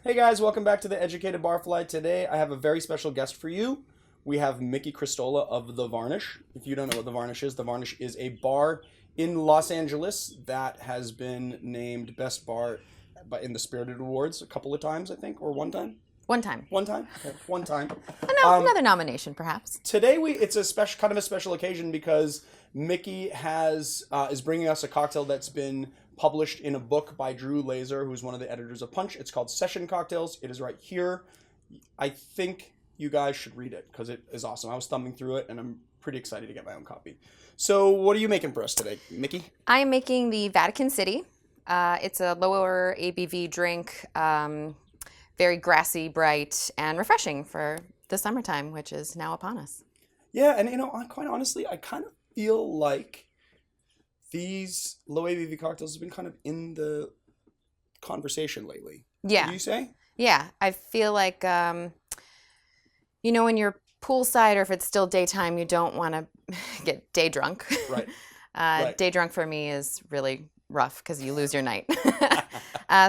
Hey guys, welcome back to the Educated Barfly. Today I have a very special guest for you. We have Mikki Kristola of the Varnish. If you don't know what the Varnish is a bar in Los Angeles that has been named best bar in the Spirited Awards a couple of times, I think, or one time. One time. One time? Okay, one time. Another nomination, perhaps. Today it's a special, kind of a special occasion because Mikki is bringing us a cocktail that's been published in a book by Drew Lazor, who's one of the editors of Punch. It's called Session Cocktails. It is right here. I think you guys should read it because it is awesome. I was thumbing through it and I'm pretty excited to get my own copy. So what are you making for us today, Mikki? I am making the Vatican City. It's a lower ABV drink, very grassy, bright, and refreshing for the summertime, which is now upon us. Yeah, and quite honestly, I kind of feel like these low ABV cocktails have been kind of in the conversation lately. Yeah. Would you say? Yeah, I feel like, when you're poolside or if it's still daytime, you don't want to get day drunk. Right. Right. Day drunk for me is really rough because you lose your night.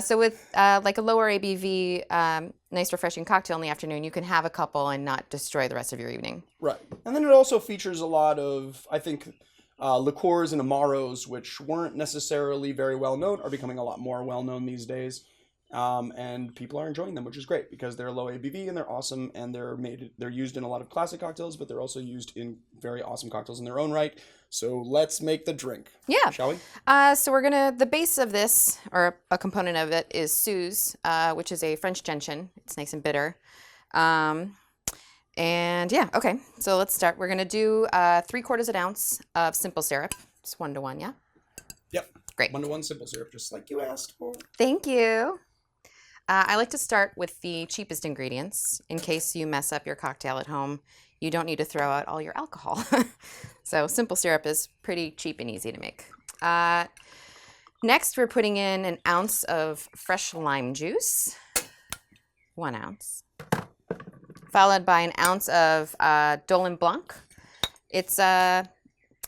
So with like a lower ABV, nice refreshing cocktail in the afternoon, you can have a couple and not destroy the rest of your evening. Right. And then it also features a lot of, I think, liqueurs and amaros, which weren't necessarily very well known, are becoming a lot more well known these days. And people are enjoying them, which is great because they're low ABV and they're awesome and they're used in a lot of classic cocktails, but they're also used in very awesome cocktails in their own right. So let's make the drink. Yeah. Shall we? So the base of this, or a component of it, is Suze, which is a French gentian. It's nice and bitter. And yeah, okay. So let's start. We're going to do 3/4 an ounce of simple syrup. It's 1-to-1, yeah? Yep. Great. 1-to-1 simple syrup, just like you asked for. Thank you. I like to start with the cheapest ingredients in case you mess up your cocktail at home. You don't need to throw out all your alcohol. So simple syrup is pretty cheap and easy to make. Next, we're putting in 1 ounce of fresh lime juice, 1 ounce, followed by 1 ounce of Dolin Blanc. It's a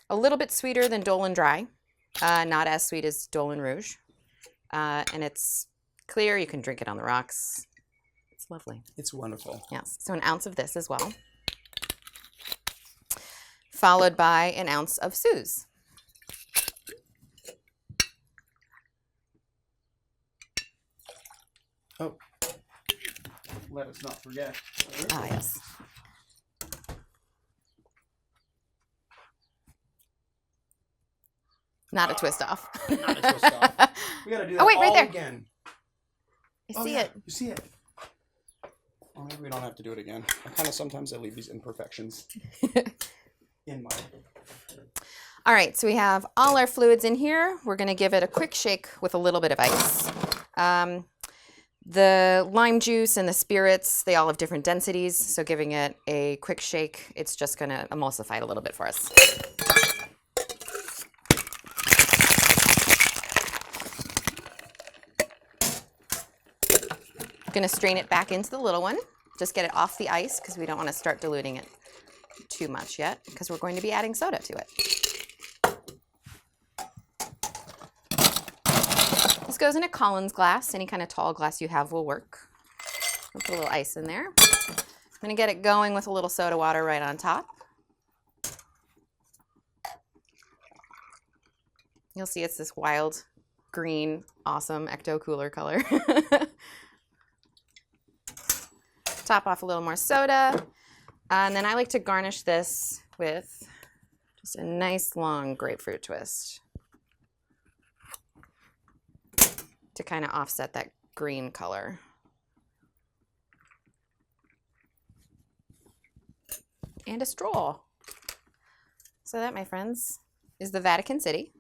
little bit sweeter than Dolin Dry, not as sweet as Dolin Rouge, and it's clear. You can drink it on the rocks. It's lovely. It's wonderful. Yes. So 1 ounce of this as well. Followed by 1 ounce of Suze. Oh, let us not forget. Ah, yes. Not a twist off. Not a twist off. We gotta do that right all there. again. I see it. You see it. Well, maybe we don't have to do it again. Sometimes I leave these imperfections in my... All right, so we have all our fluids in here. We're going to give it a quick shake with a little bit of ice. The lime juice and the spirits, they all have different densities, so giving it a quick shake, it's just going to emulsify it a little bit for us. Going to strain it back into the little one. Just get it off the ice because we don't want to start diluting it too much yet because we're going to be adding soda to it. This goes in a Collins glass. Any kind of tall glass you have will work. I'll put a little ice in there. I'm going to get it going with a little soda water right on top. You'll see it's this wild green, awesome ecto cooler color. Top off a little more soda. And then I like to garnish this with just a nice long grapefruit twist to kind of offset that green color. And a straw. So that, my friends, is the Vatican City.